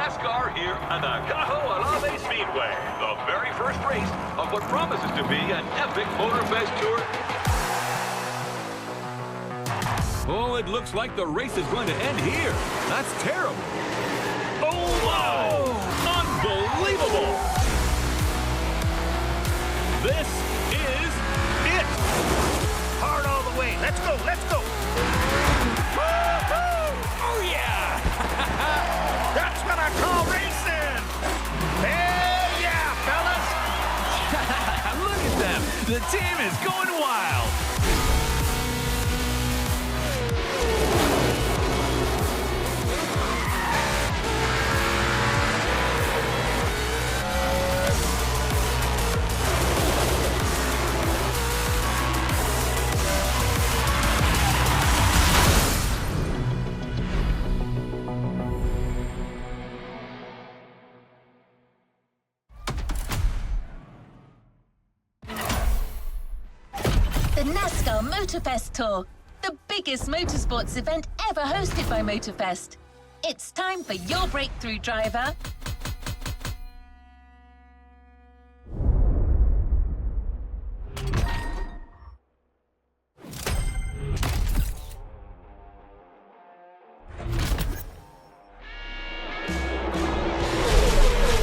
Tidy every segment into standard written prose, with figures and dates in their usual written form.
NASCAR here at the Kaho'Olawe Speedway, the very first race of what promises to be an epic Motorfest tour. Oh, it looks like the race is going to end here. That's terrible. Oh, wow! Unbelievable! This is it! Hard all the way. Let's go, let's go. Woo-hoo! Oh, yeah! That's what I call racing. Hell yeah, fellas. Look at them. The team is going wild. The NASCAR Motorfest Tour, the biggest motorsports event ever hosted by Motorfest. It's time for your breakthrough driver.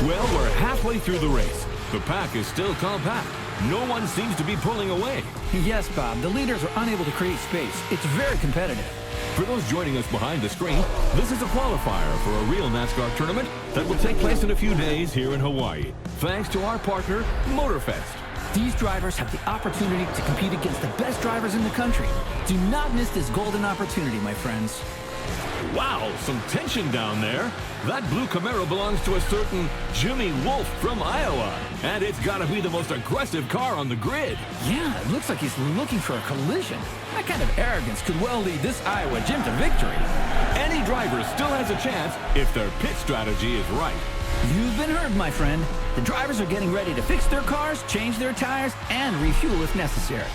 Well, we're halfway through the race. The pack is still compact. No one seems to be pulling away. Yes, Bob. The leaders are unable to create space. It's very competitive. For those joining us behind the screen, this is a qualifier for a real NASCAR tournament that will take place in a few days here in Hawaii, thanks to our partner, Motorfest. These drivers have the opportunity to compete against the best drivers in the country. Do not miss this golden opportunity, my friends. Wow, some tension down there. That blue Camaro belongs to a certain Jimmy Wolf from Iowa. And it's got to be the most aggressive car on the grid. Yeah, it looks like he's looking for a collision. That kind of arrogance could well lead this Iowa Jim to victory. Any driver still has a chance if their pit strategy is right. You've been heard, my friend. The drivers are getting ready to fix their cars, change their tires, and refuel if necessary.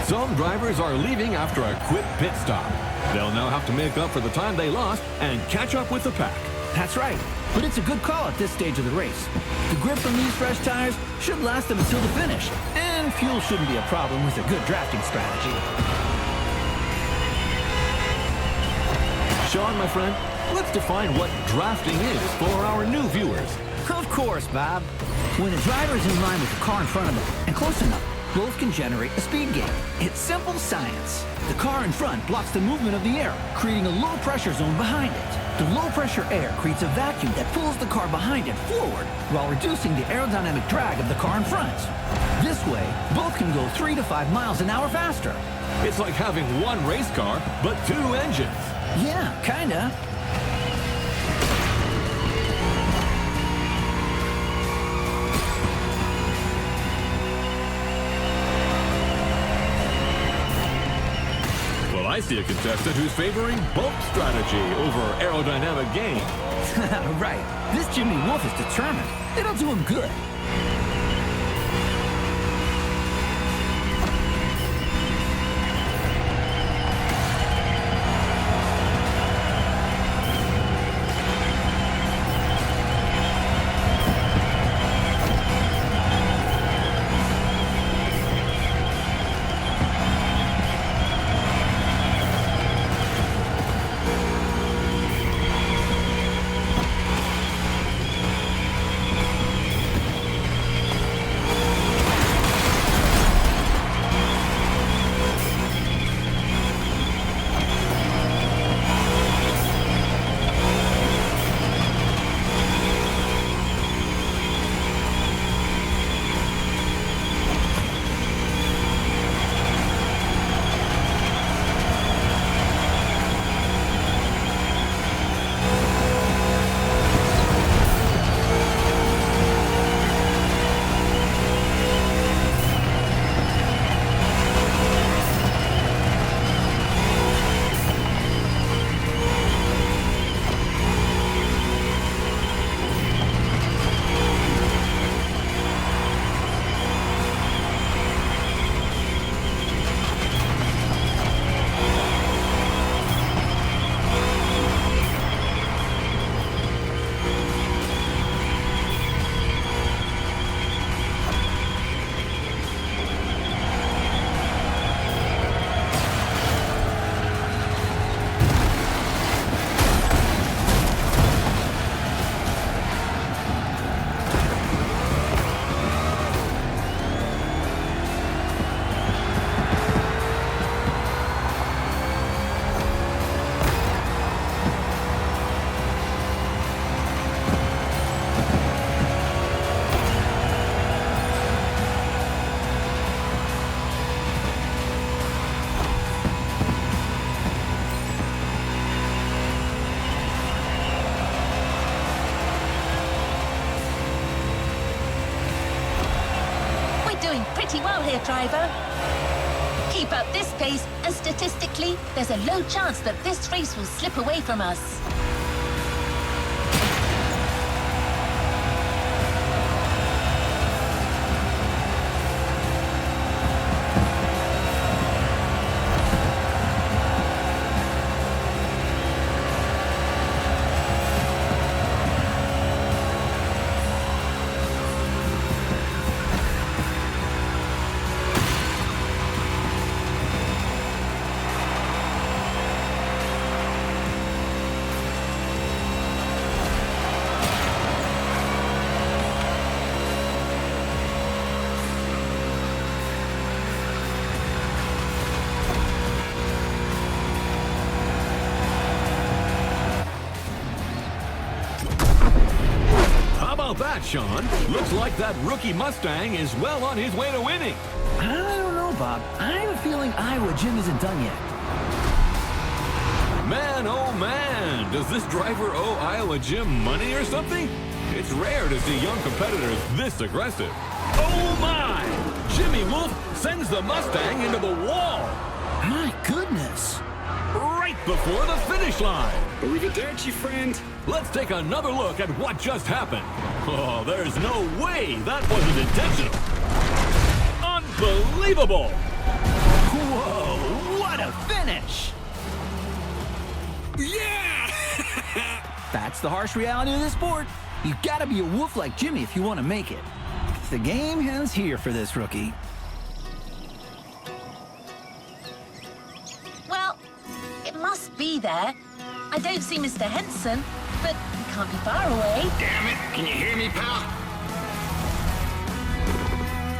Some drivers are leaving after a quick pit stop. They'll now have to make up for the time they lost and catch up with the pack. That's right, but it's a good call at this stage of the race. The grip from these fresh tires should last them until the finish, and fuel shouldn't be a problem with a good drafting strategy. Sean, my friend, let's define what drafting is for our new viewers. Of course, Bob. When a driver is in line with the car in front of them and close enough, both can generate a speed gain. It's simple science. The car in front blocks the movement of the air, creating a low pressure zone behind it. The low pressure air creates a vacuum that pulls the car behind it forward while reducing the aerodynamic drag of the car in front. This way, both can go 3 to 5 miles an hour faster. It's like having one race car, but 2 engines. Yeah, kinda. I see a contestant who's favoring bulk strategy over aerodynamic gain. Right. This Jimmy Wolf is determined. It'll do him good. doing pretty well here, driver. Keep up this pace, and statistically, there's a low chance that this race will slip away from us. That, Sean. Looks like that rookie Mustang is well on his way to winning. I don't know, Bob. I have a feeling Iowa Jim isn't done yet. Man, oh man, does this driver owe Iowa Jim money or something? It's rare to see young competitors this aggressive. Oh my! Jimmy Wolf sends the Mustang into the wall. My goodness. Right before the finish line. Arrivederci, friend. Let's take another look at what just happened. Oh, there's no way that wasn't intentional. Unbelievable! Whoa, what a finish! Yeah! That's the harsh reality of this sport. You gotta be a wolf like Jimmy if you want to make it. The game ends here for this rookie. Well, it must be there. I don't see Mr. Henson, but he can't be far away. Damn it, can you hear me, pal?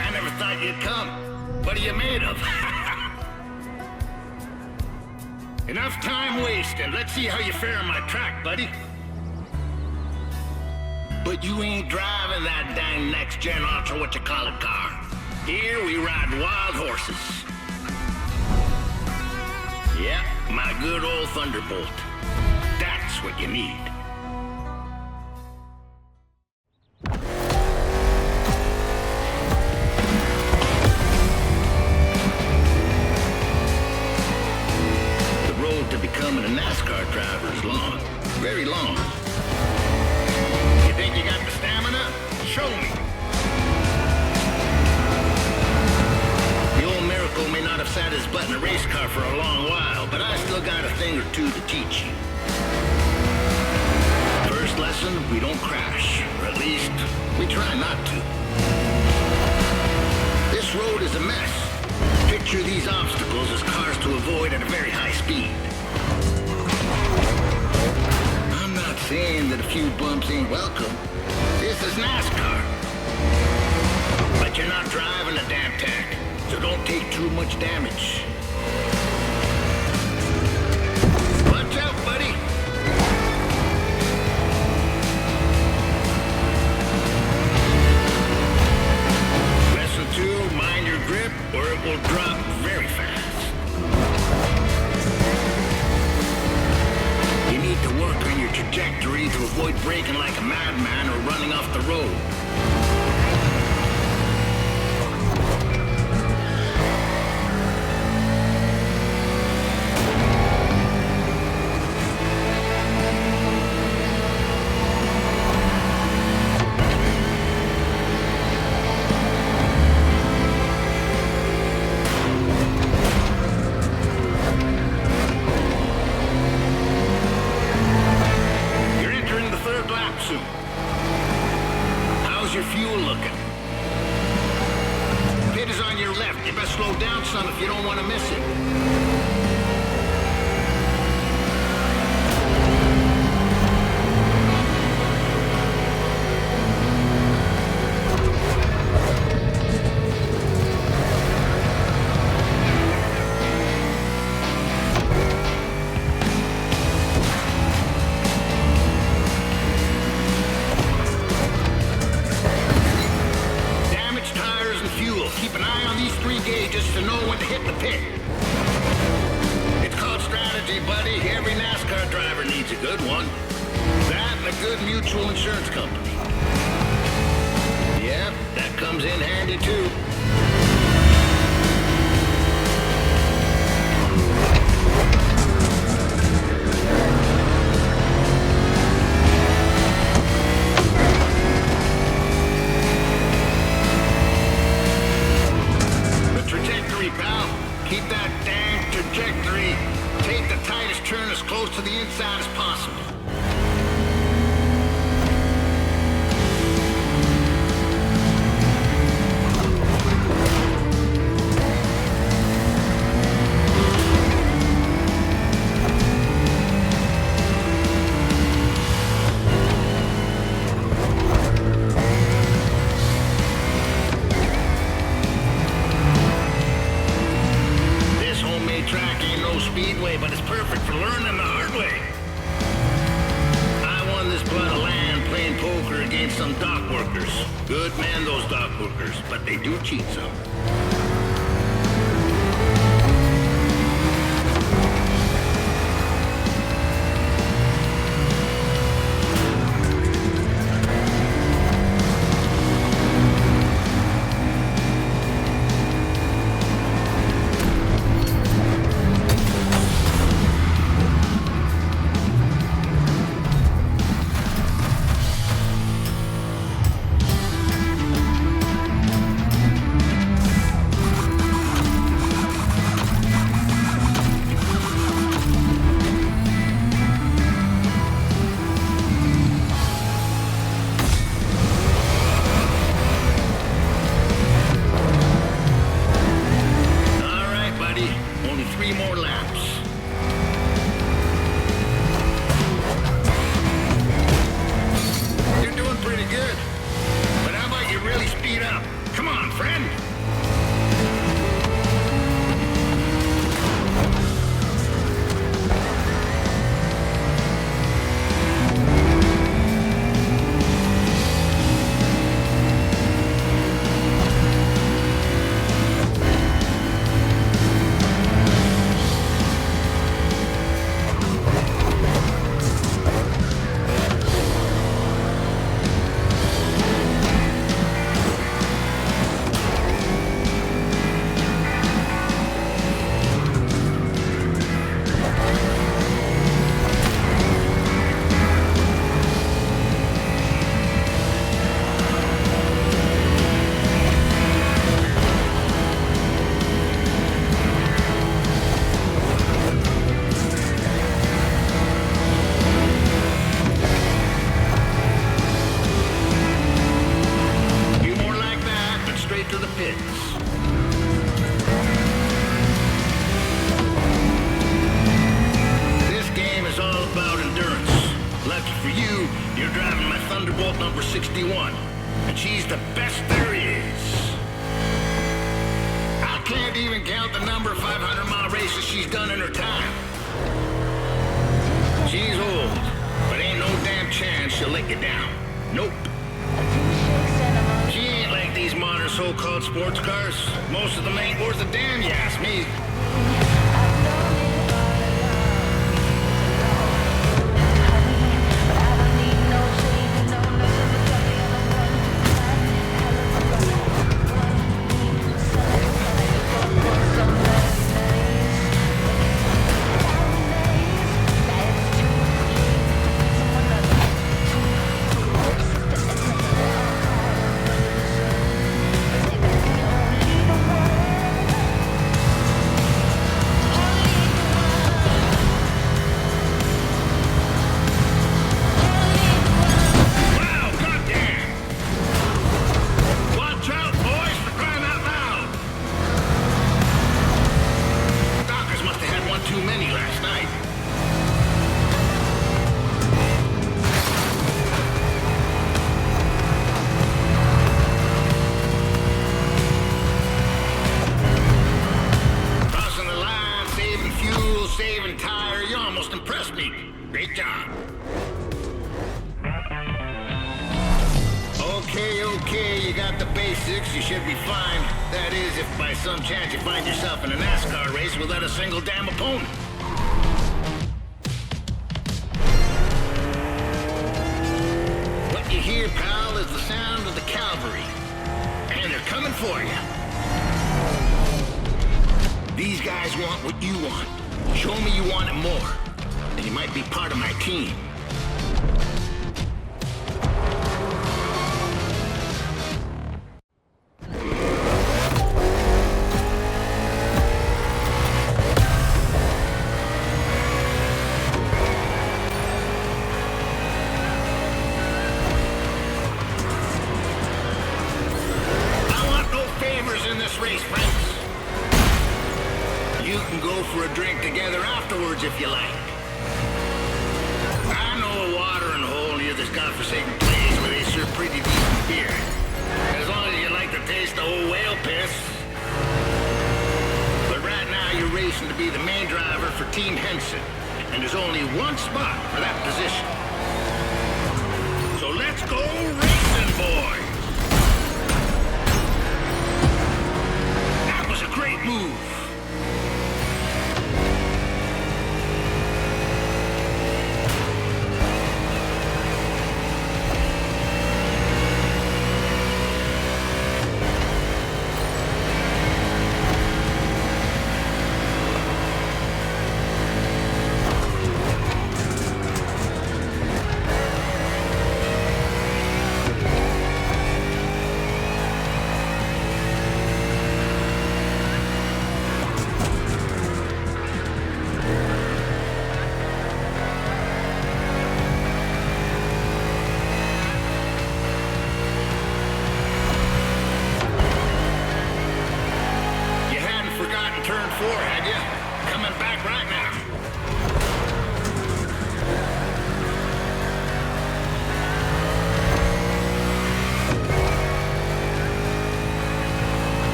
I never thought you'd come. What are you made of? Enough time wasted. Let's see how you fare on my track, buddy. But you ain't driving that dang next-gen ultra-what-you-call-it car. Here we ride wild horses. Yep, my good old Thunderbolt. That's what you need. The road to becoming a NASCAR driver is long. Very long. You think you got the stamina? Show me. The old Miracle may not have sat his butt in a race car for a long while, but I still got a thing or two to teach you. First lesson, we don't crash, or at least, we try not to. This road is a mess. Picture these obstacles as cars to avoid at a very high speed. I'm not saying that a few bumps ain't welcome. This is NASCAR. But you're not driving a damn tank, so don't take too much damage. Watch out, buddy. Lesson 2, mind your grip, or it will drop very fast. You need to work on your trajectory to avoid braking like a madman or running off the road. If you don't want to miss it. Damaged tires and fuel. Keep an eye on these 3 gauges to know when to hit the pit. It's called strategy, buddy. Every NASCAR driver needs a good one. That and a good mutual insurance company. Yep, that comes in handy too. close to the inside as possible. Speedway, but it's perfect for learning the hard way. I won this blood of land playing poker against some dock workers. Good men, those dock workers, but they do cheat some. Number 61, and she's the best there is. I can't even count the number of 500-mile races she's done in her time. She's old, but ain't no damn chance she'll let you down. Nope. She ain't like these modern so-called sports cars. Most of them ain't worth a damn, you ask me. Okay, you got the basics, you should be fine. That is, if by some chance you find yourself in a NASCAR race without a single damn opponent. What you hear, pal, is the sound of the cavalry. And they're coming for you. These guys want what you want. Show me you want it more, and you might be part of my team. you can go for a drink together afterwards if you like. I know a watering hole near this godforsaken place where they serve pretty decent beer. As long as you like the taste of old whale piss. But right now you're racing to be the main driver for Team Henson. And there's only one spot for that position. So let's go racing, boys! That was a great move.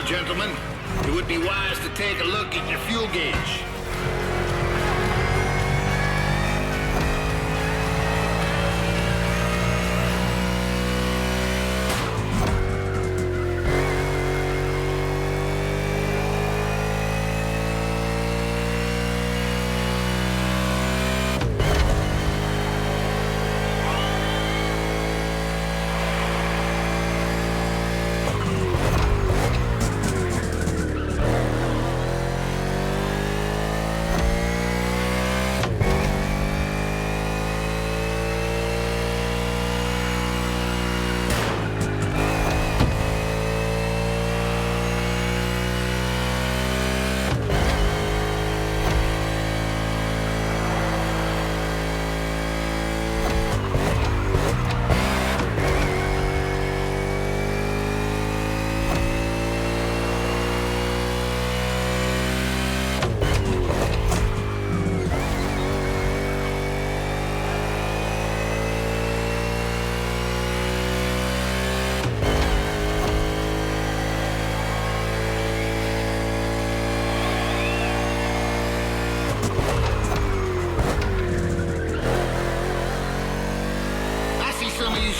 Gentlemen, it would be wise to take a look at your fuel gauge.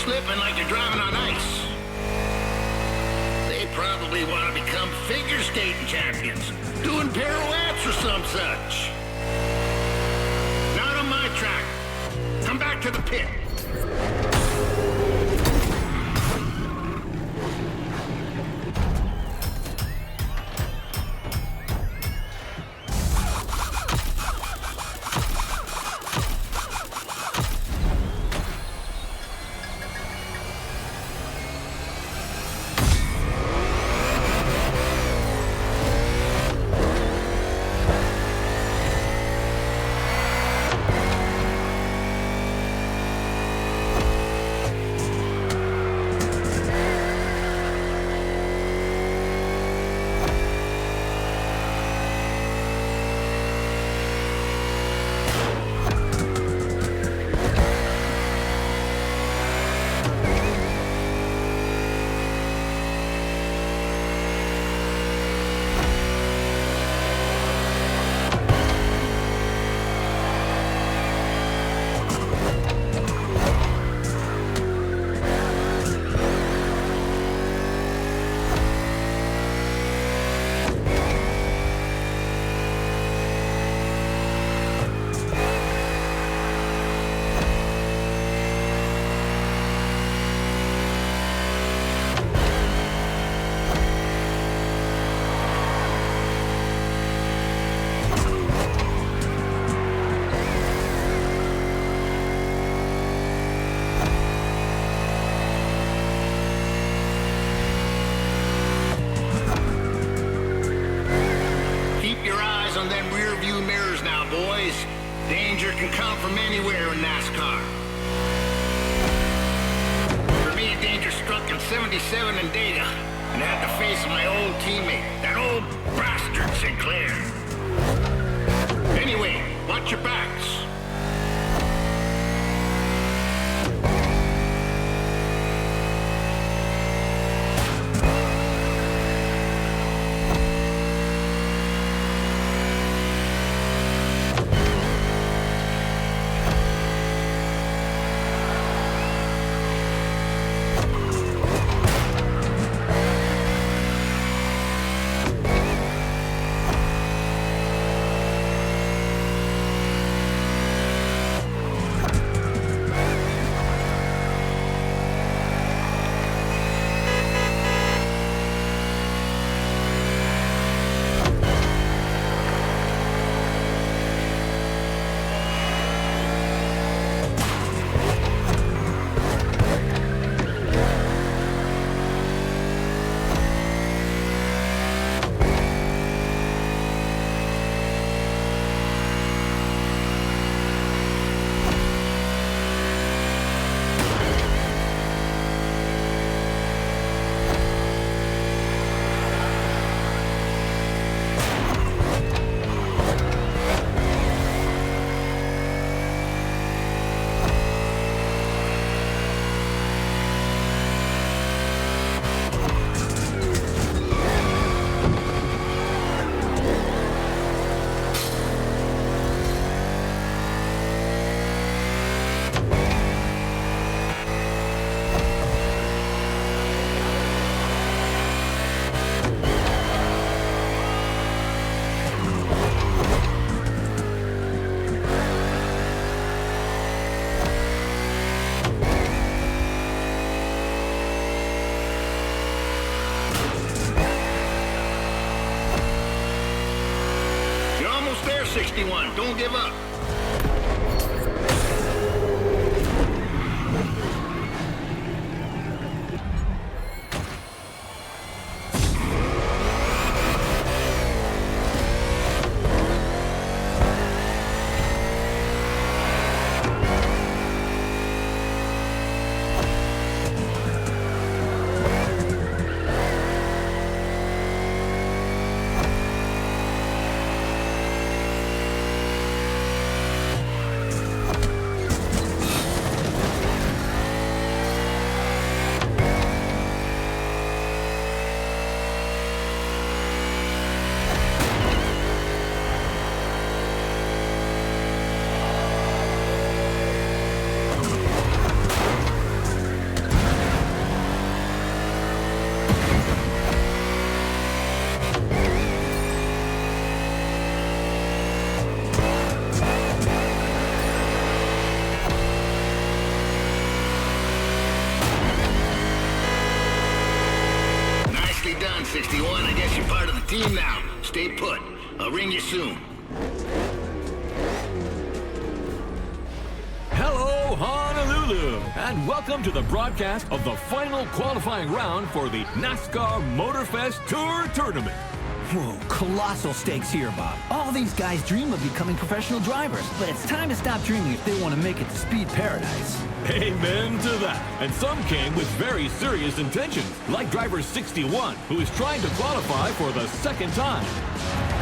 Slipping like you're driving on ice. They probably want to become figure skating champions, doing pirouettes or some such. Not on my track. Come back to the pit. on them rear view mirrors now, boys. Danger can come from anywhere in NASCAR. For me, danger struck in 77 in Data, and I had to face my old teammate, that old bastard Sinclair. Anyway, watch your backs. There, 61. Don't give up. Done, 61. I guess you're part of the team now. Stay put. I'll ring you soon. Hello, Honolulu, and welcome to the broadcast of the final qualifying round for the NASCAR Motorfest Tour Tournament. Whoa, colossal stakes here, Bob. All these guys dream of becoming professional drivers, but it's time to stop dreaming if they want to make it to speed paradise. Amen to that. And some came with very serious intentions, like driver 61, who is trying to qualify for the second time.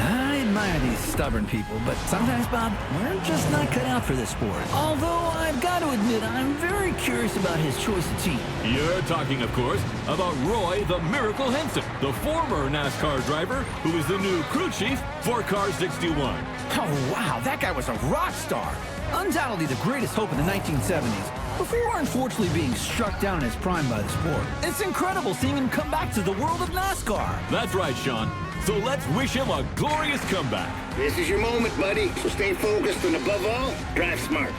I admire these stubborn people, but sometimes, Bob, we're just not cut out for this sport. Although I've got to admit, I'm very curious about his choice of team. You're talking, of course, about Roy the Miracle Henson, the former NASCAR driver who is the new crew chief for Car 61. Oh, wow, that guy was a rock star. Undoubtedly the greatest hope in the 1970s, before unfortunately being struck down in his prime by the sport. It's incredible seeing him come back to the world of NASCAR. That's right, Sean. So let's wish him a glorious comeback. This is your moment, buddy. So stay focused and above all, drive smart.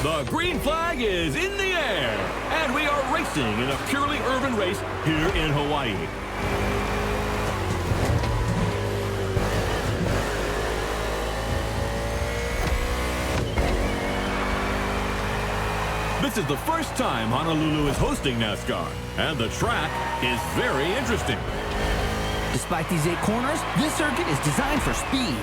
The green flag is in the air, and we are racing in a purely urban race here in Hawaii. This is the first time Honolulu is hosting NASCAR, and the track is very interesting. Despite these 8 corners, this circuit is designed for speed.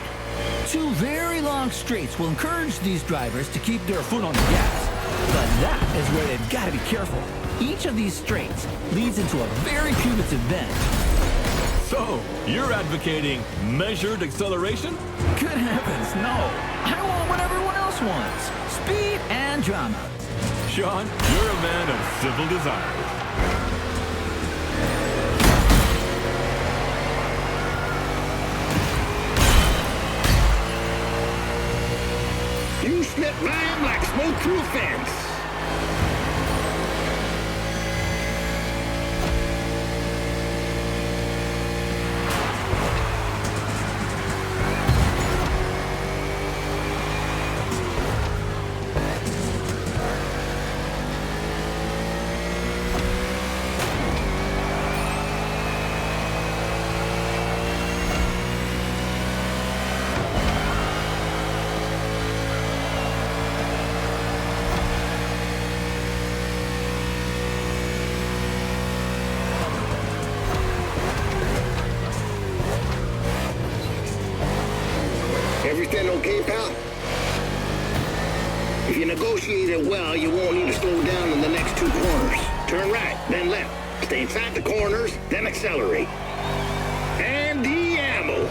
2 very long straights will encourage these drivers to keep their foot on the gas. But that is where they've got to be careful. Each of these straights leads into a very punitive bend. So, you're advocating measured acceleration? Good heavens, no. I want what everyone else wants. Speed and drama. Sean, you're a man of civil desires. You slip by him like smoke through a fence. Everything okay, pal? If you negotiate it well, you won't need to slow down in the next 2 corners. Turn right, then left. Stay inside the corners, then accelerate. And the ammo.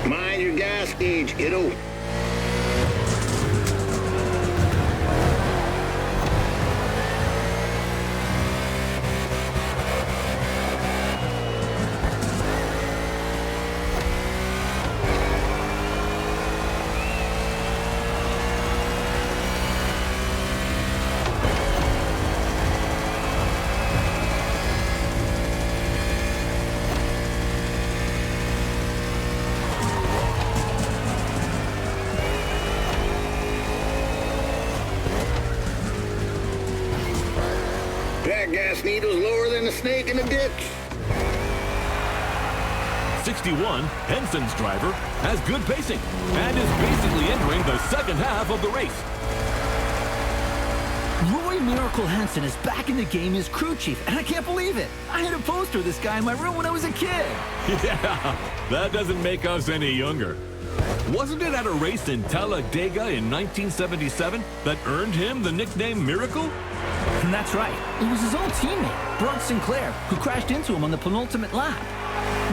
Mind your gas gauge, kiddo. That gas needle's lower than a snake in a ditch. 61, Henson's driver, has good pacing and is basically entering the second half of the race. Roy Miracle Henson is back in the game as crew chief, and I can't believe it. I had a poster of this guy in my room when I was a kid. Yeah, that doesn't make us any younger. Wasn't it at a race in Talladega in 1977 that earned him the nickname Miracle? And that's right. It was his own teammate, Brent Sinclair, who crashed into him on the penultimate lap.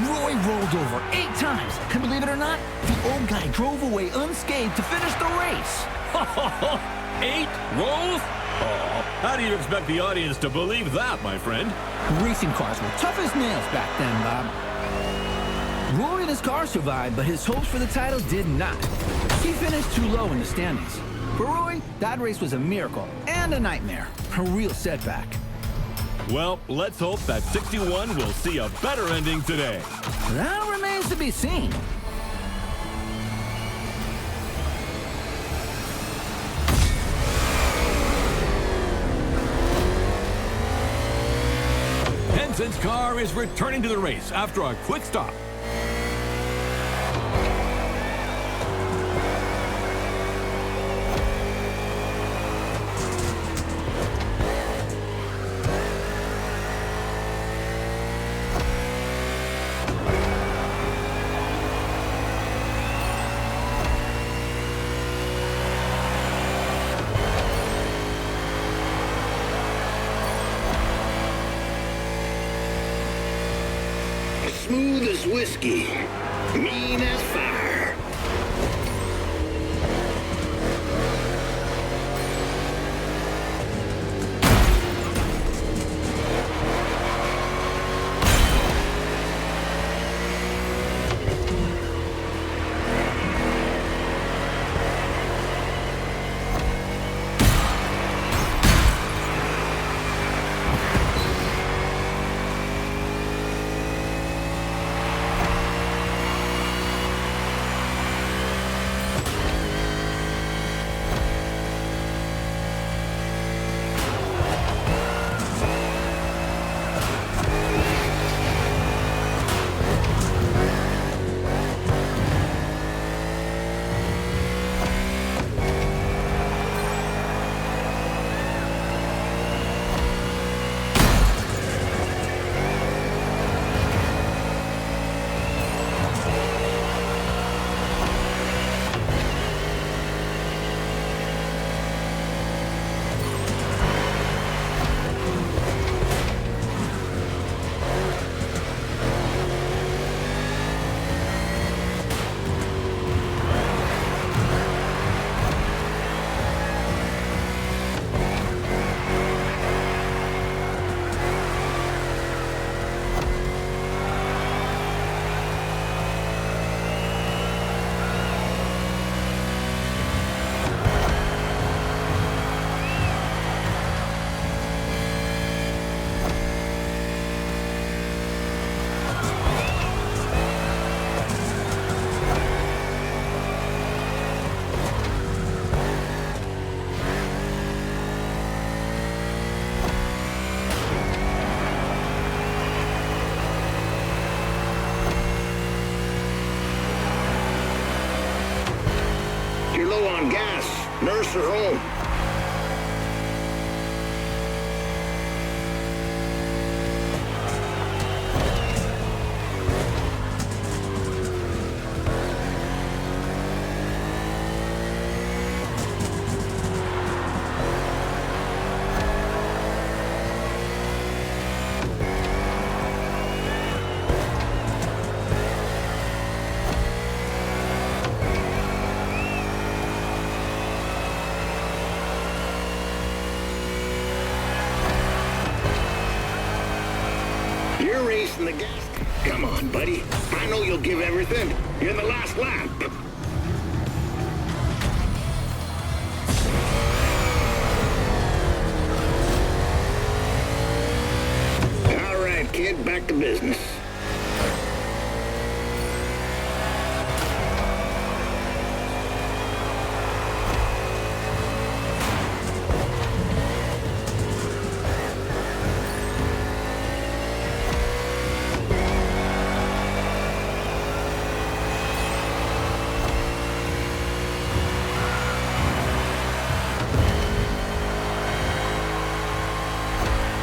Roy rolled over 8 times, and believe it or not, the old guy drove away unscathed to finish the race. 8 rolls? Oh, how do you expect the audience to believe that, my friend? Racing cars were tough as nails back then, Bob. Roy and his car survived, but his hopes for the title did not. He finished too low in the standings. For Roy, that race was a miracle and a nightmare. A real setback. Well, let's hope that 61 will see a better ending today. That remains to be seen. Henson's car is returning to the race after a quick stop. Smooth as whiskey, mean as fire. low on gas, nurse her home. You're racing the gas. Come on, buddy. I know you'll give everything. You're in the last lap. All right, kid, back to business.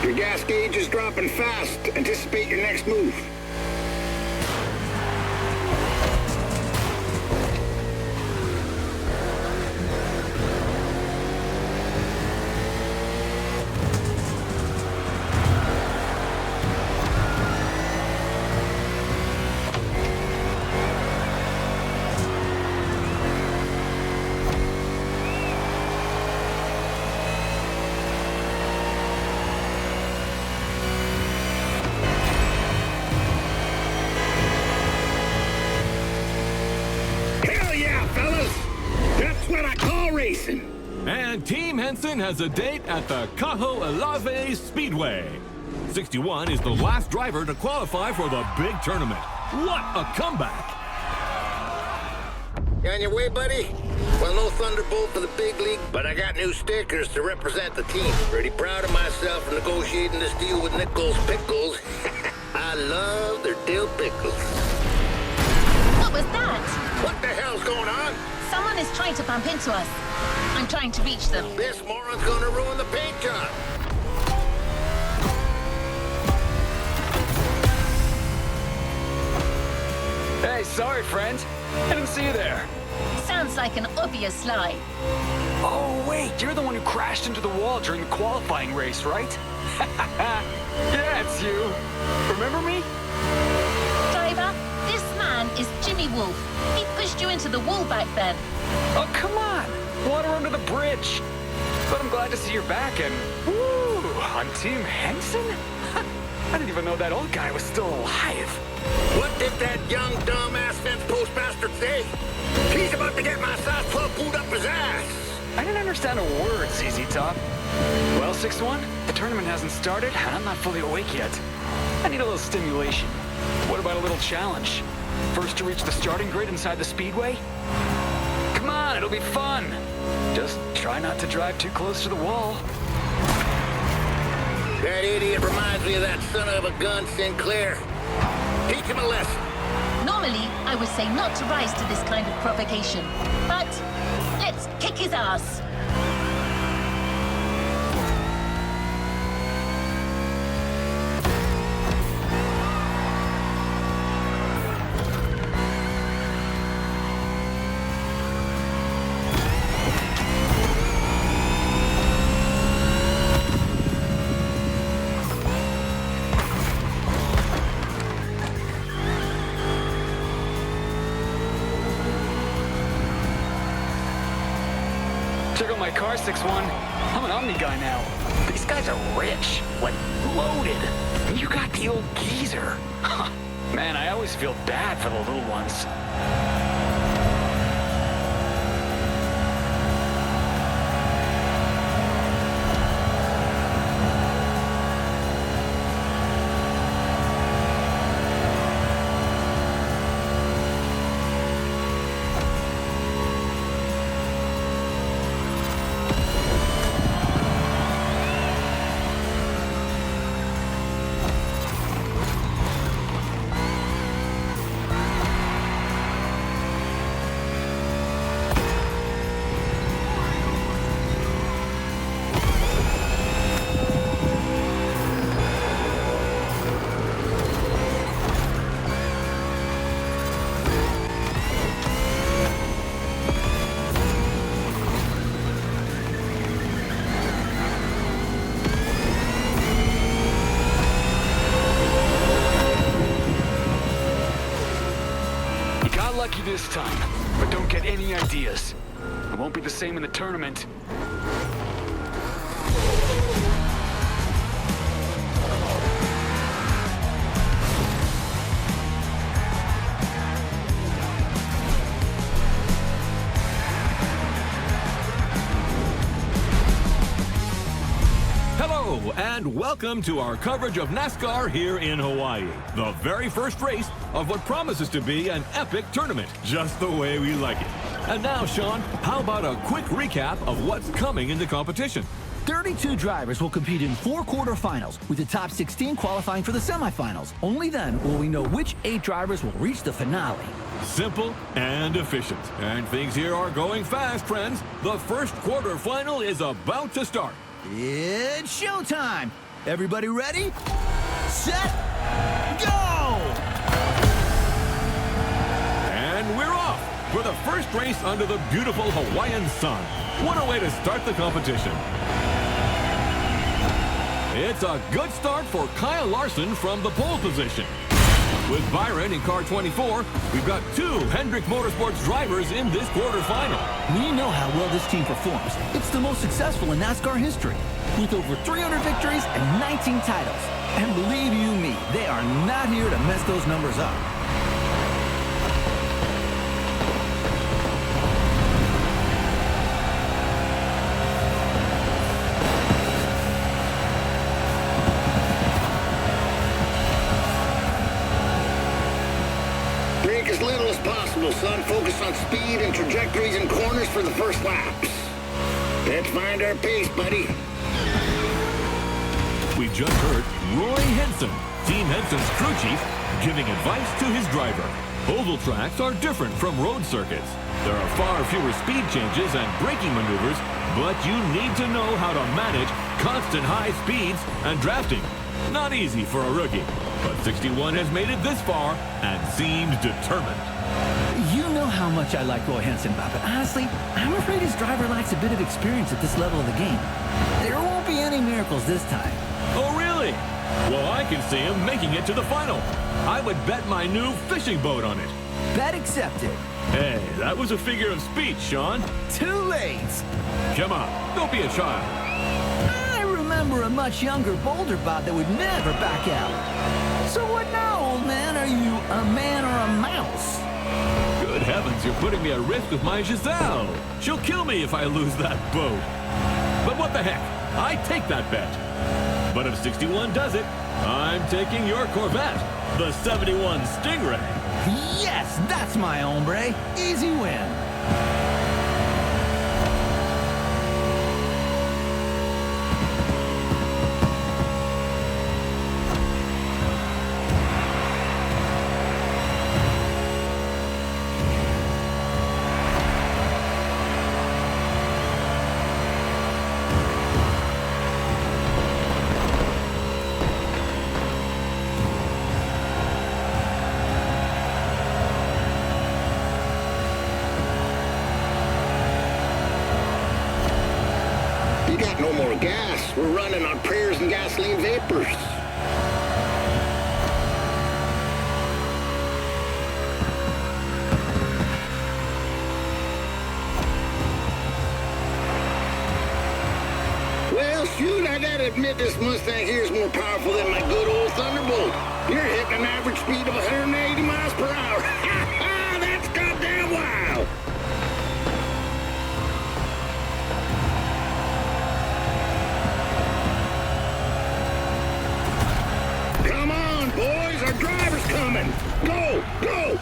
Your gas gauge is dropping fast. Anticipate your next move. Racing. And Team Henson has a date at the Kaho'Olawe Speedway. 61 is the last driver to qualify for the big tournament. What a comeback! You on your way, buddy? Well, no Thunderbolt for the big league, but I got new stickers to represent the team. Pretty proud of myself for negotiating this deal with Nichols Pickles. I love their dill pickles. What was that? What the hell's going on? Someone is trying to bump into us. I'm trying to reach them. This moron's gonna ruin the paint job. Hey, sorry, friend. I didn't see you there. Sounds like an obvious lie. Oh, wait, you're the one who crashed into the wall during the qualifying race, right? Yeah, it's you. Remember me? Driver, this man is Jimmy Wolf. He pushed you into the wall back then. Oh, come on. Water under the bridge. But I'm glad to see you're back and, woo, on Team Henson? I didn't even know that old guy was still alive. What did that young dumbass fence postmaster say? He's about to get my size 12 boot up his ass. I didn't understand a word, ZZ Top. Well, 6-1, the tournament hasn't started, and I'm not fully awake yet. I need a little stimulation. What about a little challenge? First to reach the starting grid inside the Speedway? Come on, it'll be fun. Just try not to drive too close to the wall. That idiot reminds me of that son of a gun Sinclair. Teach him a lesson. Normally, I would say not to rise to this kind of provocation. But let's kick his ass. Check out my car, 6-1. I'm an Omni guy now. These guys are rich, like loaded. And you got the old geezer. Man, I always feel bad for the little ones. Not lucky this time, but don't get any ideas. It won't be the same in the tournament. Hello, and welcome to our coverage of NASCAR here in Hawaii. The very first race of what promises to be an epic tournament, just the way we like it. And now, Sean, how about a quick recap of what's coming in the competition? 32 drivers will compete in 4 quarterfinals, with the top 16 qualifying for the semifinals. Only then will we know which 8 drivers will reach the finale. Simple and efficient. And things here are going fast, friends. The first quarterfinal is about to start. It's showtime! Everybody ready? Set! Go! And we're off for the first race under the beautiful Hawaiian sun. What a way to start the competition. It's a good start for Kyle Larson from the pole position. With Byron in car 24, we've got 2 Hendrick Motorsports drivers in this quarterfinal. We know how well this team performs. It's the most successful in NASCAR history, with over 300 victories and 19 titles. And believe you me, they are not here to mess those numbers up. As little as possible, son. Focus on speed and trajectories and corners for the first laps. Let's find our pace, buddy. We just heard Roy Henson, Team Henson's crew chief, giving advice to his driver. Oval tracks are different from road circuits. There are far fewer speed changes and braking maneuvers, but you need to know how to manage constant high speeds and drafting. Not easy for a rookie, but 61 has made it this far and seems determined. You know how much I like Roy Henson, Bob, but honestly, I'm afraid his driver lacks a bit of experience at this level of the game. There won't be any miracles this time. Oh, really? Well, I can see him making it to the final. I would bet my new fishing boat on it. Bet accepted. Hey, that was a figure of speech, Sean. Too late. Come on, don't be a child. I remember a much younger, bolder Bob that would never back out. So what now, old man? Are you a man or a mouse? Good heavens, you're putting me at risk with my Giselle. She'll kill me if I lose that boat. But what the heck? I take that bet. But if 61 does it, I'm taking your Corvette, the 71 Stingray. Yes, that's my hombre. Easy win. You got no more gas. We're running on prayers and gasoline vapors. Well, shoot, I gotta admit this Mustang here is more powerful than my good old Thunderbolt. You're hitting an average speed of 180 miles per hour. That's goddamn wild. Come on, boys, our driver's coming. Go, go.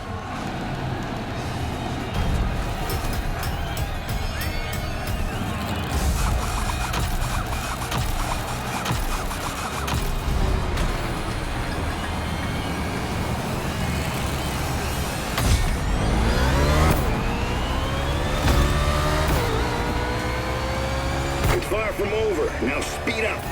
It's far from over. Now speed up.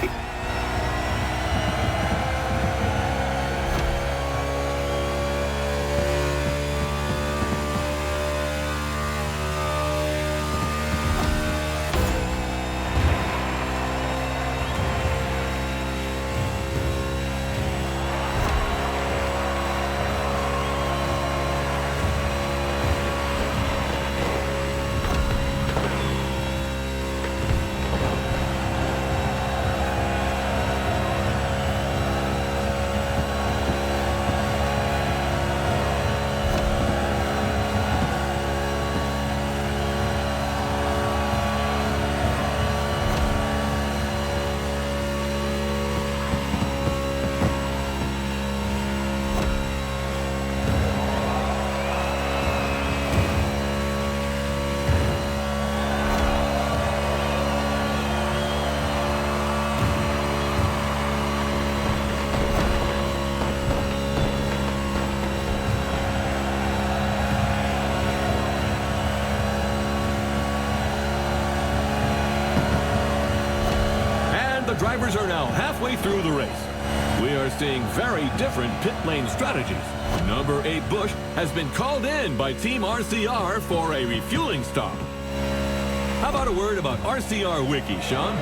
drivers are now halfway through the race. We are seeing very different pit lane strategies. Number 8 Bush has been called in by Team RCR for a refueling stop. How about a word about RCR Wiki, Sean?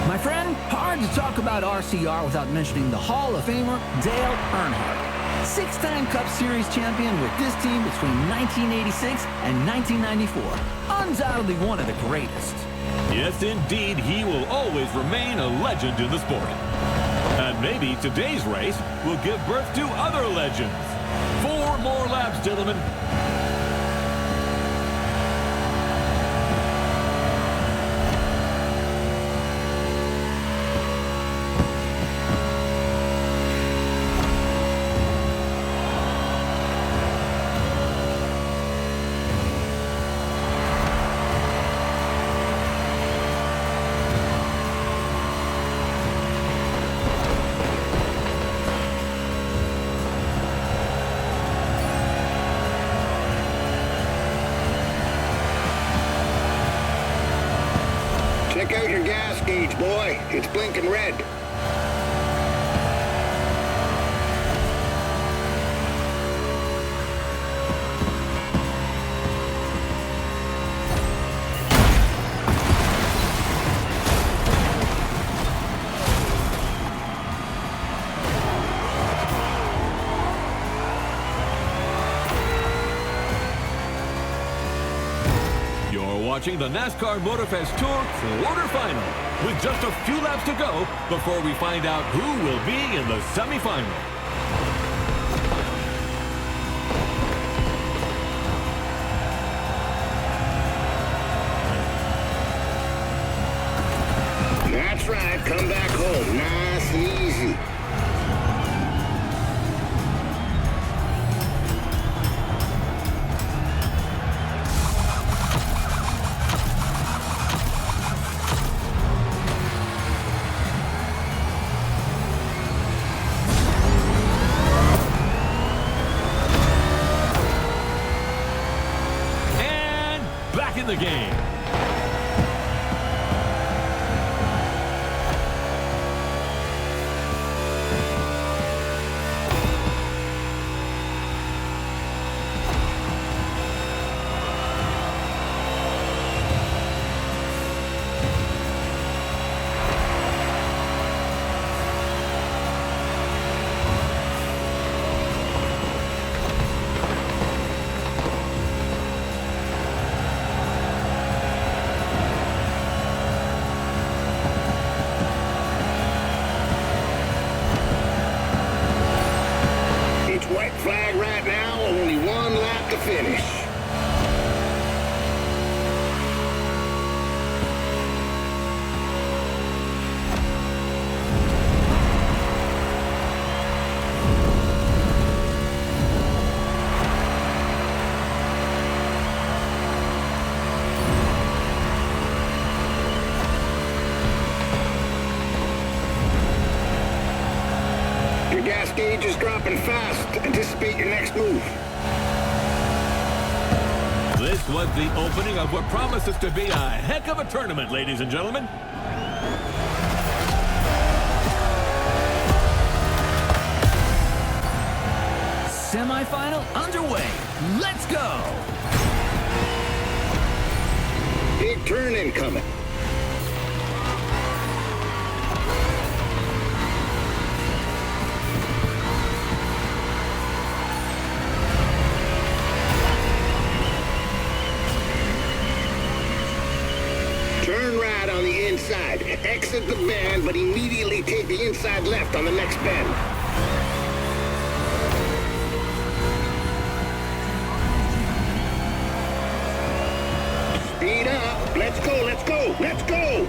My friend, hard to talk about RCR without mentioning the Hall of Famer Dale Earnhardt. 6-time Cup Series champion with this team between 1986 and 1994. Undoubtedly one of the greatest. Yes, indeed, he will always remain a legend in the sport. And maybe today's race will give birth to other legends. 4 more laps, gentlemen. Check out your gas gauge, boy. It's blinking red. Watching the NASCAR Motorfest Tour quarterfinal with just a few laps to go before we find out who will be in the semifinal. That's right, come back home nice and easy. In the game. Flag right now, only 1 lap to finish. Your gas gauge is dropping fast. Anticipate your next move. This was the opening of what promises to be a heck of a tournament, ladies and gentlemen. Semifinal underway. Let's go! Big turn incoming. Turn right on the inside. Exit the bend, but immediately take the inside left on the next bend. Speed up. Let's go, let's go, let's go!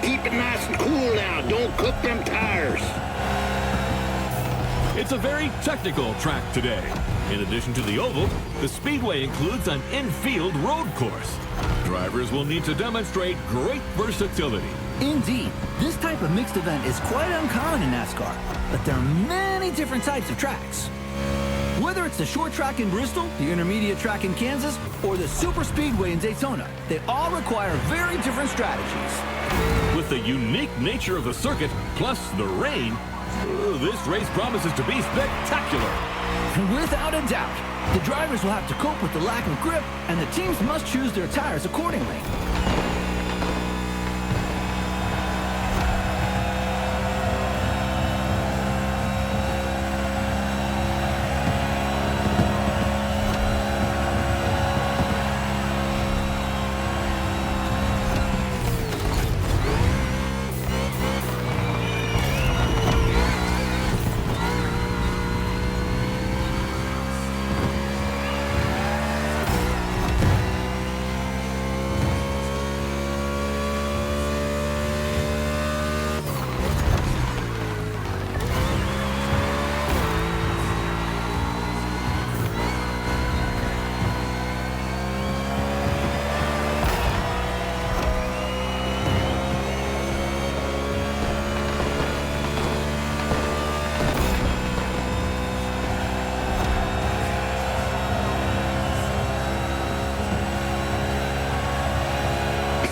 Keep it nice and cool now. Don't cook them tires. It's a very technical track today. In addition to the oval, the Speedway includes an infield road course. drivers will need to demonstrate great versatility. Indeed, this type of mixed event is quite uncommon in NASCAR, but there are many different types of tracks. Whether it's the short track in Bristol, the intermediate track in Kansas, or the super speedway in Daytona, they all require very different strategies. With the unique nature of the circuit, plus the rain, this race promises to be spectacular. Without a doubt, the drivers will have to cope with the lack of grip, and the teams must choose their tires accordingly.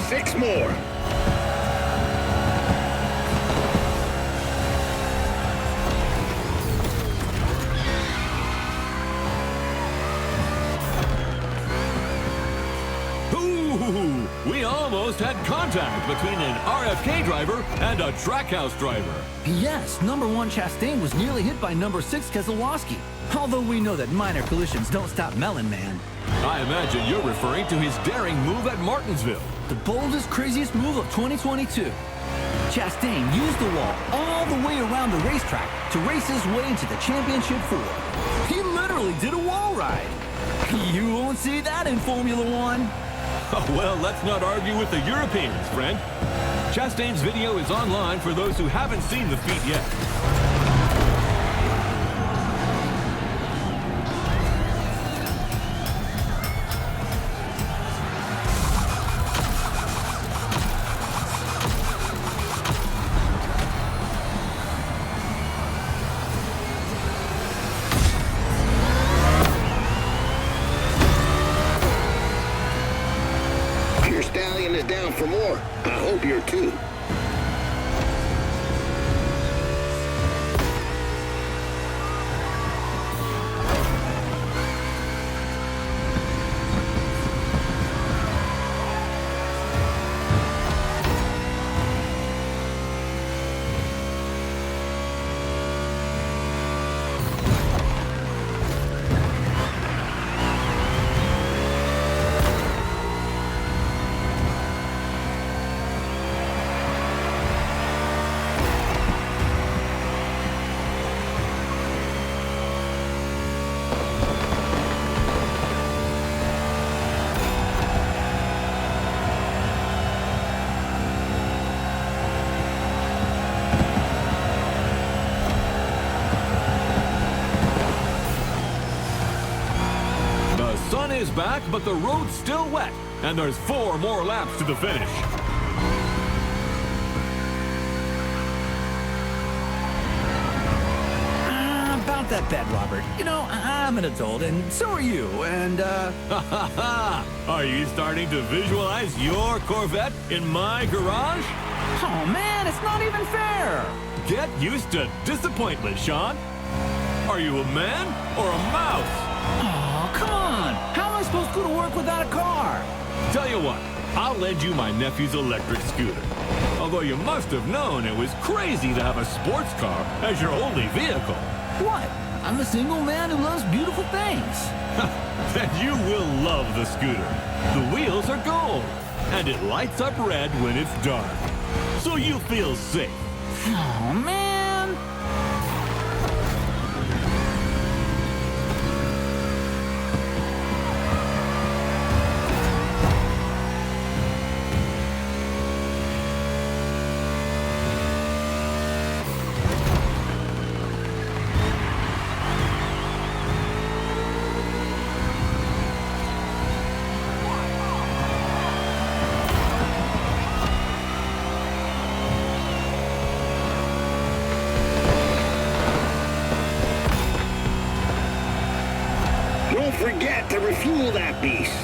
Six more. Ooh, we almost had contact between an RFK driver and a Trackhouse driver. Yes, number 1 Chastain was nearly hit by number 6 Keselowski. Although we know that minor collisions don't stop Melon Man. I imagine you're referring to his daring move at Martinsville. The boldest, craziest move of 2022. Chastain used the wall all the way around the racetrack to race his way into the championship 4. He literally did a wall ride. You won't see that in Formula One. Oh, well, let's not argue with the Europeans, friend. Chastain's video is online for those who haven't seen the feat yet. Stallion is down for more. I hope you're too. Is back, but the road's still wet, and there's 4 more laps to the finish. About that bet, Robert. You know, I'm an adult, and so are you, and, Are you starting to visualize your Corvette in my garage? Oh, man, it's not even fair. Get used to disappointment, Sean. Are you a man or a mouse? Oh, come on. How am I supposed to go to work without a car? Tell you what, I'll lend you my nephew's electric scooter. Although you must have known it was crazy to have a sports car as your only vehicle. What? I'm a single man who loves beautiful things. Then you will love the scooter. The wheels are gold, and it lights up red when it's dark. So you feel safe. Oh, man. to refuel that beast.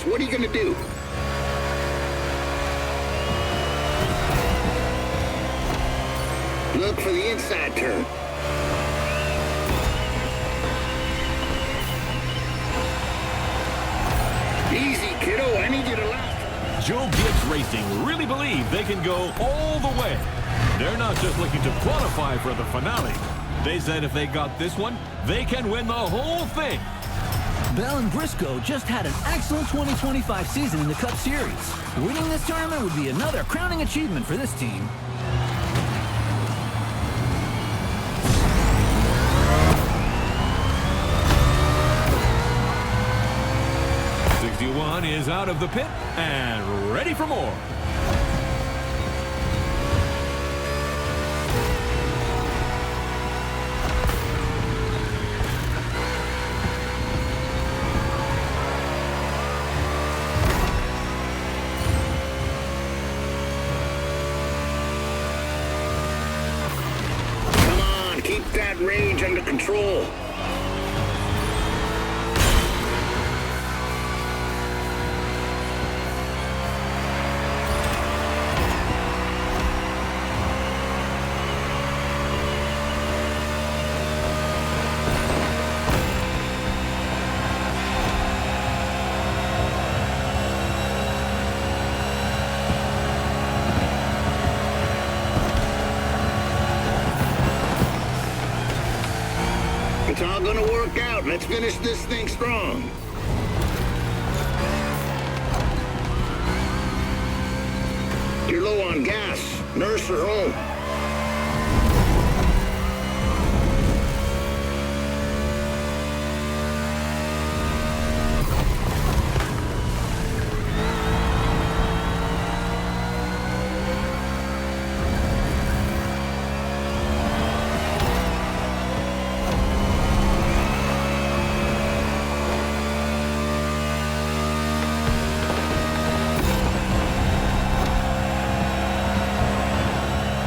What are you gonna do? Look for the inside turn. Easy, kiddo. I need you to laugh. Joe Gibbs Racing really believe they can go all the way. They're not just looking to qualify for the finale. They said if they got this one, they can win the whole thing. Bell and Briscoe just had an excellent 2025 season in the Cup Series. Winning this tournament would be another crowning achievement for this team. '61 is out of the pit and ready for more. Keep that range under control. It's all gonna work out. Let's finish this thing strong. You're low on gas. Nurse her home.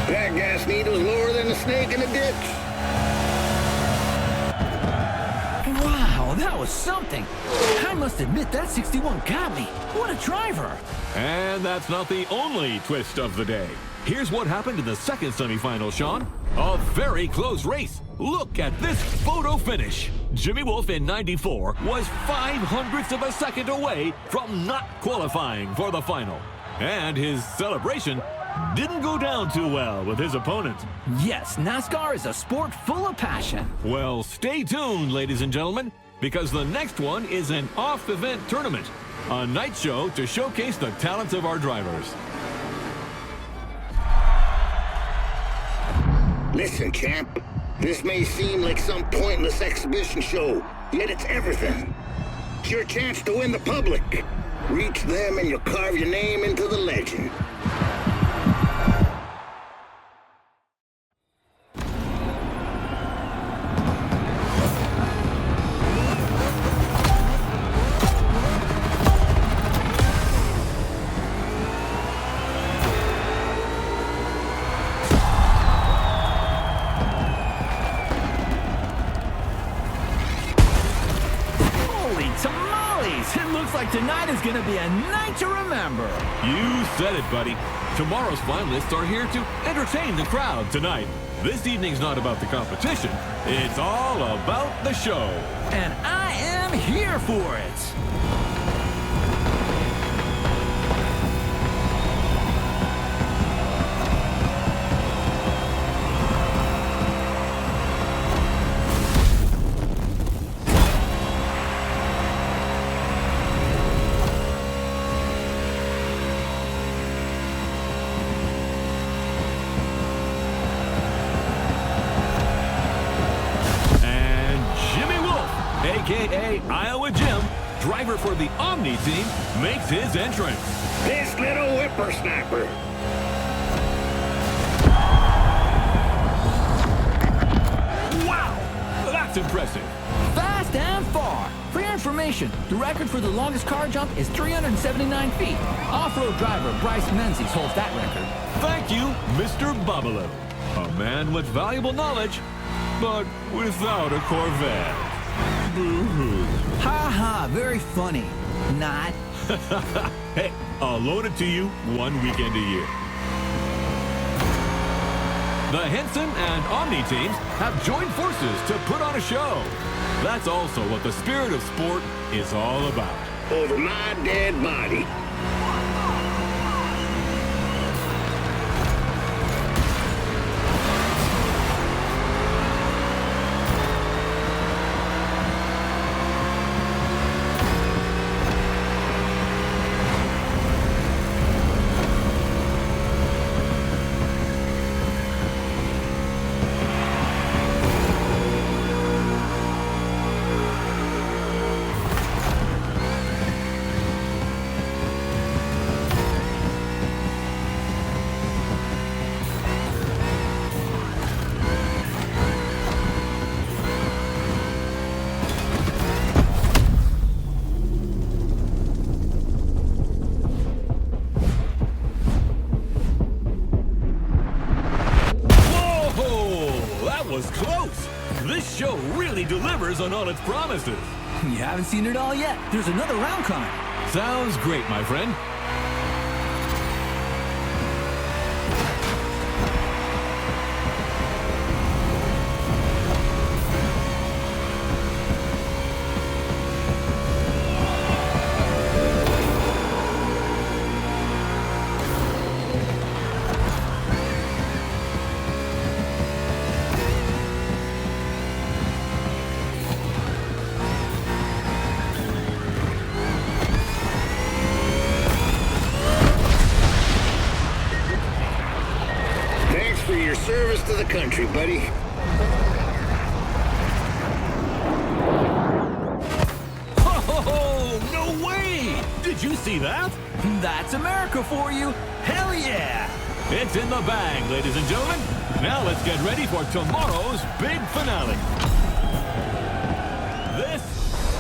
That gas needle's lower than a snake in a ditch. Wow, that was something. I must admit that 61 got me. What a driver. And that's not the only twist of the day. Here's what happened in the second semifinal, Sean. A very close race. Look at this photo finish. Jimmy Wolf in '94 was 0.05 of a second away from not qualifying for the final. And his celebration didn't go down too well with his opponent. Yes, NASCAR is a sport full of passion. Well, stay tuned, ladies and gentlemen, because the next one is an off-event tournament, a night show to showcase the talents of our drivers. Listen, champ. This may seem like some pointless exhibition show, yet it's everything. It's your chance to win the public. Reach them and you'll carve your name into the legend. It looks like tonight is going to be a night to remember. You said it, buddy. Tomorrow's finalists are here to entertain the crowd tonight. This evening's not about the competition. It's all about the show. And I am here for it. Iowa Jim, driver for the Omni team, makes his entrance. This little whippersnapper. Wow! That's impressive. Fast and far. For your information, the record for the longest car jump is 379 feet. Off-road driver Bryce Menzies holds that record. Thank you, Mr. Babalu. A man with valuable knowledge, but without a Corvette. Boo-hoo. Ha ha, very funny. Not. Hey, I'll loan it to you 1 weekend a year. The Henson and Omni teams have joined forces to put on a show. That's also what the spirit of sport is all about. Over my dead body. This show really delivers on all its promises. You haven't seen it all yet. There's another round coming. Sounds great, my friend. Service to the country, buddy. Oh, no way! Did you see that? That's America for you. Hell yeah! It's in the bag, ladies and gentlemen. Now let's get ready for tomorrow's big finale. This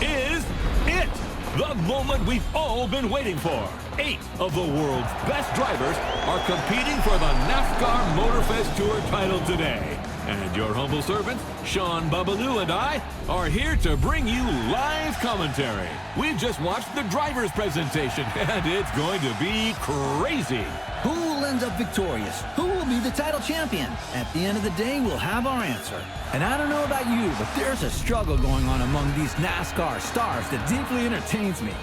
is it! The moment we've all been waiting for. 8 of the world's best drivers are competing for the NASCAR Motorfest Tour title today. And your humble servants, Sean Babalu and I, are here to bring you live commentary. We've just watched the driver's presentation, and it's going to be crazy. Who will end up victorious? Who will be the title champion? At the end of the day, we'll have our answer. And I don't know about you, but there's a struggle going on among these NASCAR stars that deeply entertains me.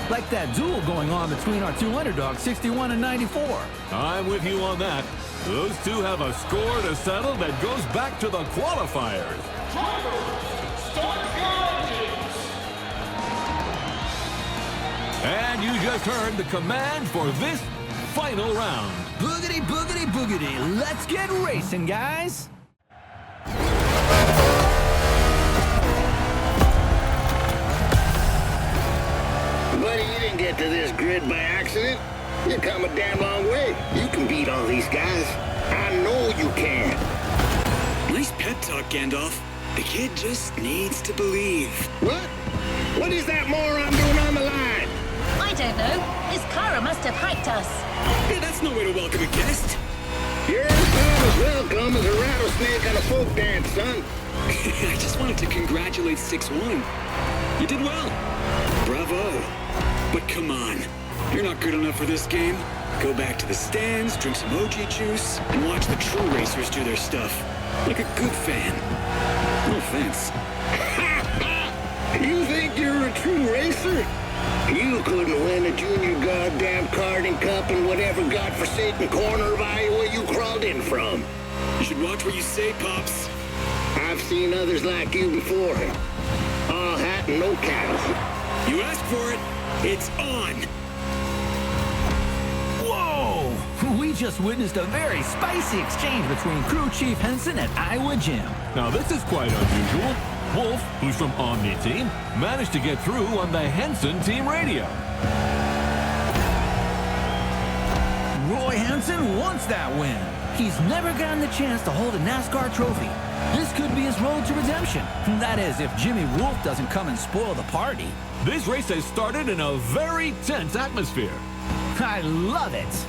Like that duel going on between our two underdogs, 61 and 94. I'm with you on that. Those two have a score to settle that goes back to the qualifiers. And you just heard the command for this final round. Boogity, boogity, boogity. Let's get racing, guys. Buddy, you didn't get to this grid by accident. You've come a damn long way. You can beat all these guys. I know you can. Nice pep talk, Gandalf. The kid just needs to believe. What? What is that moron doing on the line? I don't know. His Cara must have hiked us. Hey, that's no way to welcome a guest. You're as welcome as a rattlesnake on a folk dance, son. I just wanted to congratulate 6-1. You did well. Bravo. But come on. You're not good enough for this game. Go back to the stands, drink some OG juice, and watch the true racers do their stuff. Like a good fan. No offense. You think you're a true racer? You couldn't win a junior goddamn karting cup in whatever godforsaken corner of Iowa you crawled in from. You should watch what you say, Pops. I've seen others like you before. All hat and no cattle. You asked for it. It's on. Whoa! We just witnessed a very spicy exchange between Crew Chief Henson and Iowa Jim. Now this is quite unusual. Wolf, who's from Omni Team, managed to get through on the Henson team radio. Roy Henson wants that win. He's never gotten the chance to hold a NASCAR trophy. This could be his road to redemption. That is, if Jimmy Wolf doesn't come and spoil the party. This race has started in a very tense atmosphere. I love it.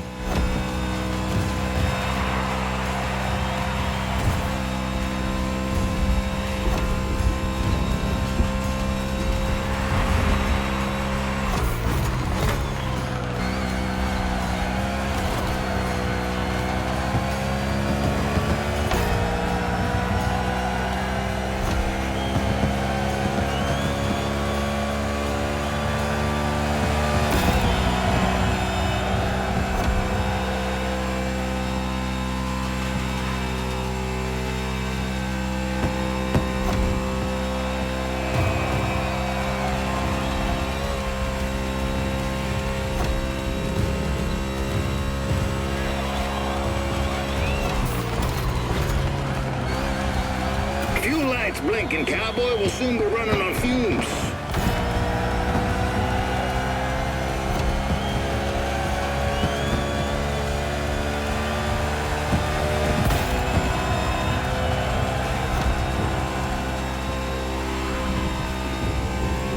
Blinking cowboy will soon be running on fumes.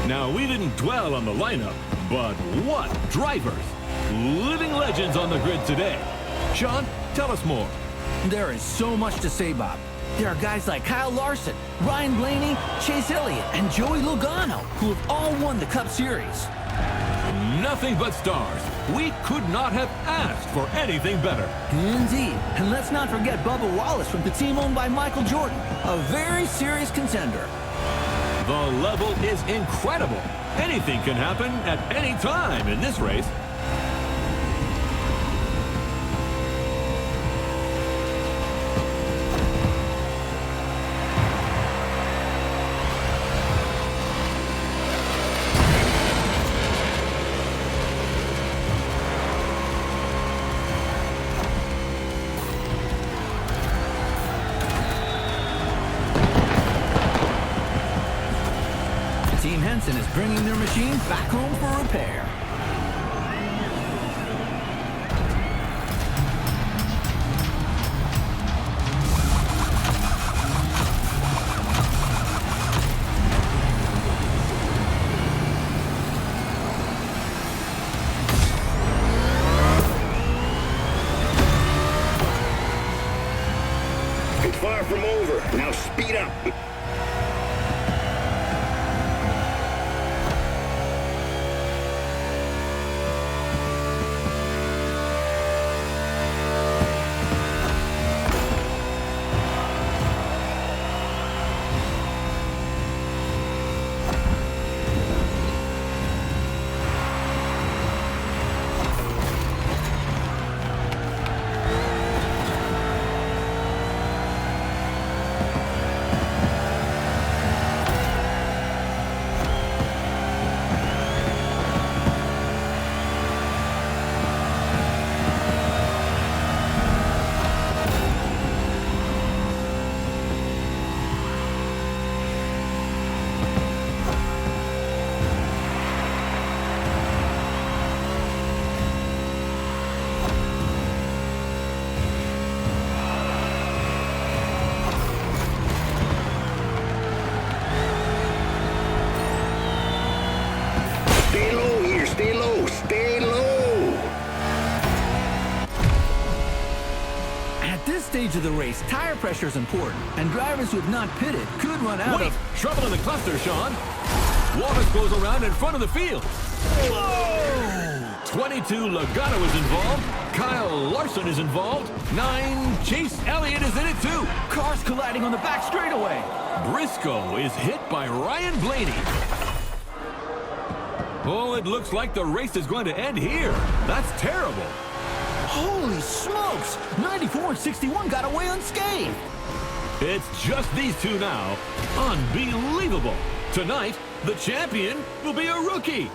Now, we didn't dwell on the lineup, but what drivers! Living legends on the grid today. Sean, tell us more. There is so much to say, Bob. There are guys like Kyle Larson, Ryan Blaney, Chase Elliott, and Joey Logano, who have all won the Cup Series. Nothing but stars. We could not have asked for anything better. Indeed. And let's not forget Bubba Wallace from the team owned by Michael Jordan, a very serious contender. The level is incredible. Anything can happen at any time in this race. Team Henson is bringing their machine back home for repair. It's far from over. Now speed up. Stage of the race, tire pressure is important, and drivers who have not pitted could run out of... Trouble in the cluster, Sean. Wallace goes around in front of the field. Whoa! 22, Logano is involved. Kyle Larson is involved. 9, Chase Elliott is in it too. Cars colliding on the back straightaway. Briscoe is hit by Ryan Blaney. Oh, it looks like the race is going to end here. That's terrible. Holy smokes! 94 and 61 got away unscathed. It's just these two now. Unbelievable. Tonight, the champion will be a rookie.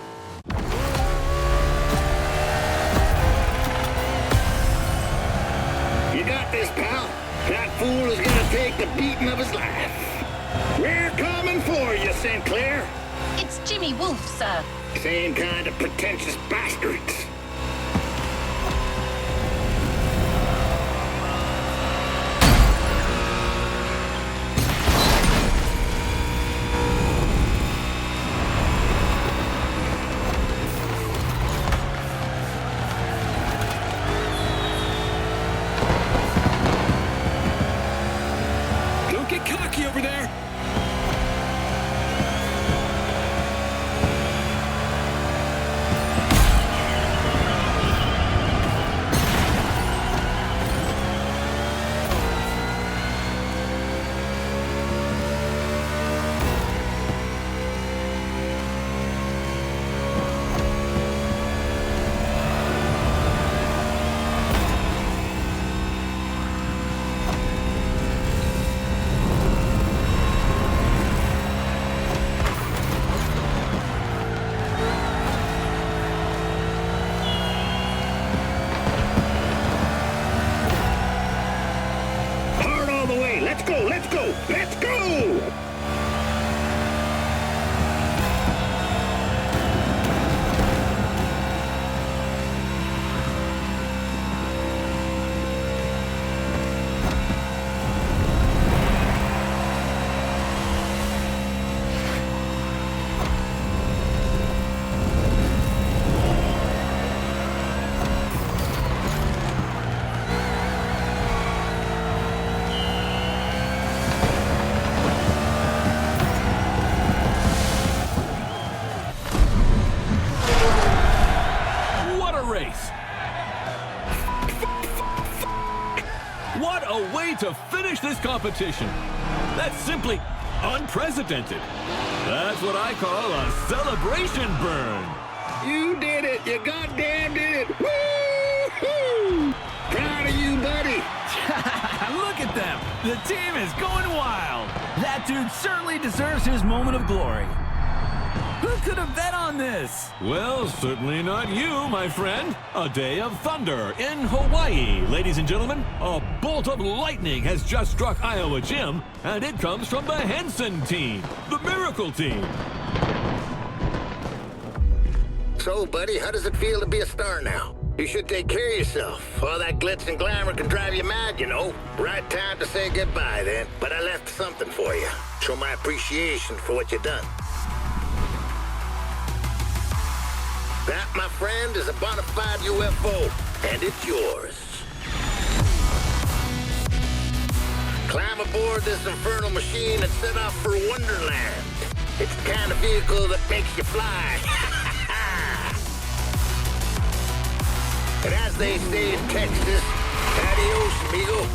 You got this, pal. That fool is gonna take the beating of his life. We're coming for Jimmy Wolf, sir. Same kind of pretentious bastards. Don't get cocky over there. Hard all the way. Let's go, let's go, let's go! What a race! What a way to finish this competition! That's simply unprecedented. That's what I call a celebration burn. You did it! You goddamn did it! Woo-hoo! Proud of you, buddy! Look at them! The team is going wild! That dude certainly deserves his moment of glory. Who could have bet on this? Well, certainly not you, my friend. A day of thunder in Hawaii, ladies and gentlemen. A bolt of lightning has just struck Iowa Gym, and it comes from the Henson team, the Miracle team. So, buddy, how does it feel to be a star now? You should take care of yourself. All that glitz and glamour can drive you mad, you know. Right time to say goodbye, then. But I left something for you. Show my appreciation for what you done. That, my friend, is a bona fide UFO, and it's yours. Climb aboard this infernal machine and set off for Wonderland. It's the kind of vehicle that makes you fly. And as they say in Texas, adios, amigo.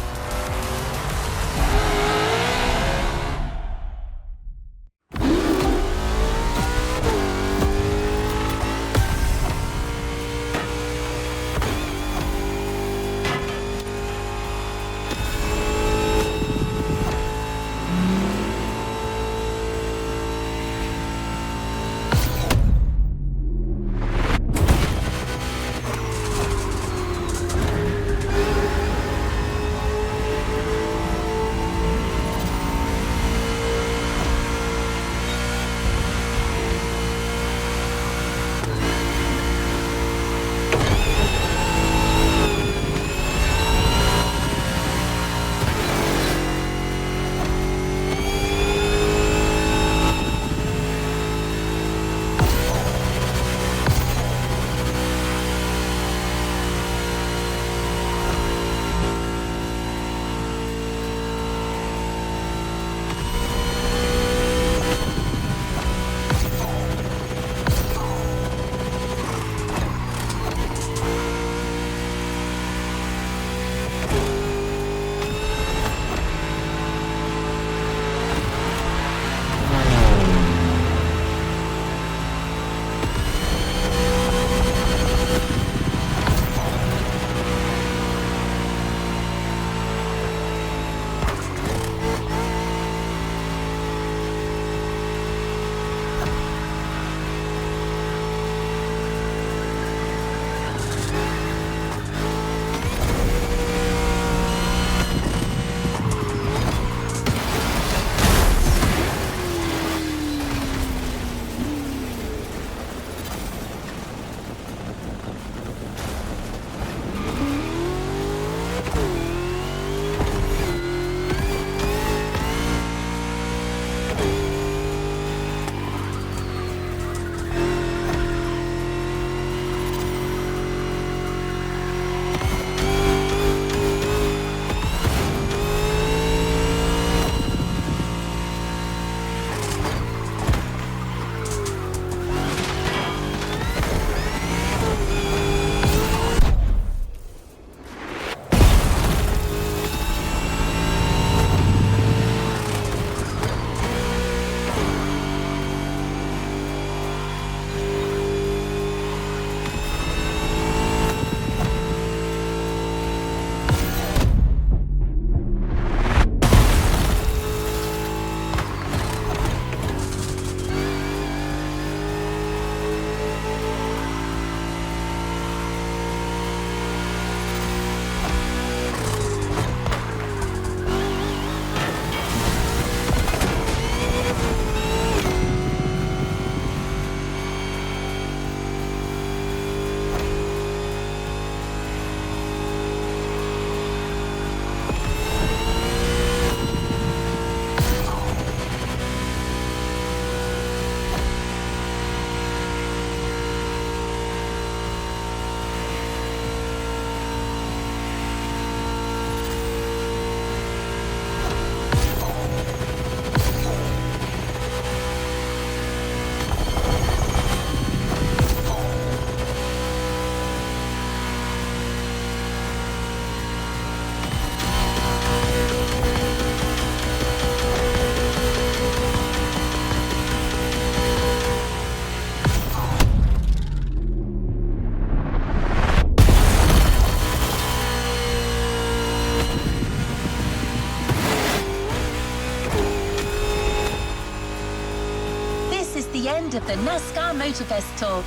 end of the NASCAR Motorfest Tour.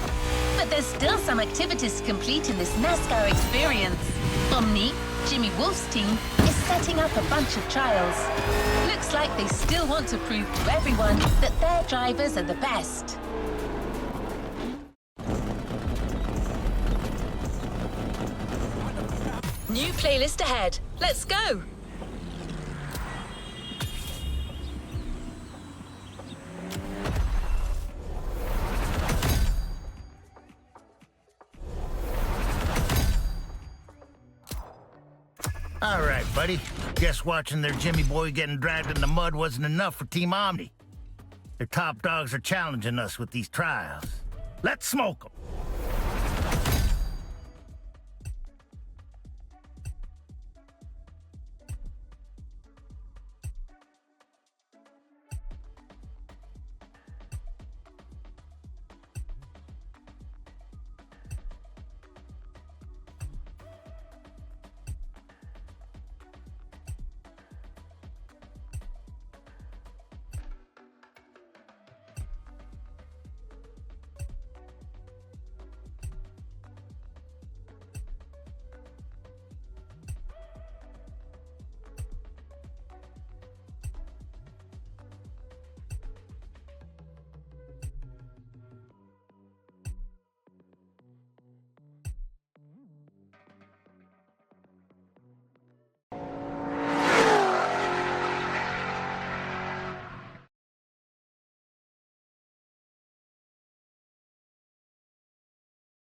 But there's still some activities to complete in this NASCAR experience. Omni, Jimmy Wolf's team, is setting up a bunch of trials. Looks like they still want to prove to everyone that their drivers are the best. New playlist ahead. Let's go! All right, buddy. Guess watching their Jimmy boy getting dragged in the mud wasn't enough for Team Omni. Their top dogs are challenging us with these trials. Let's smoke them.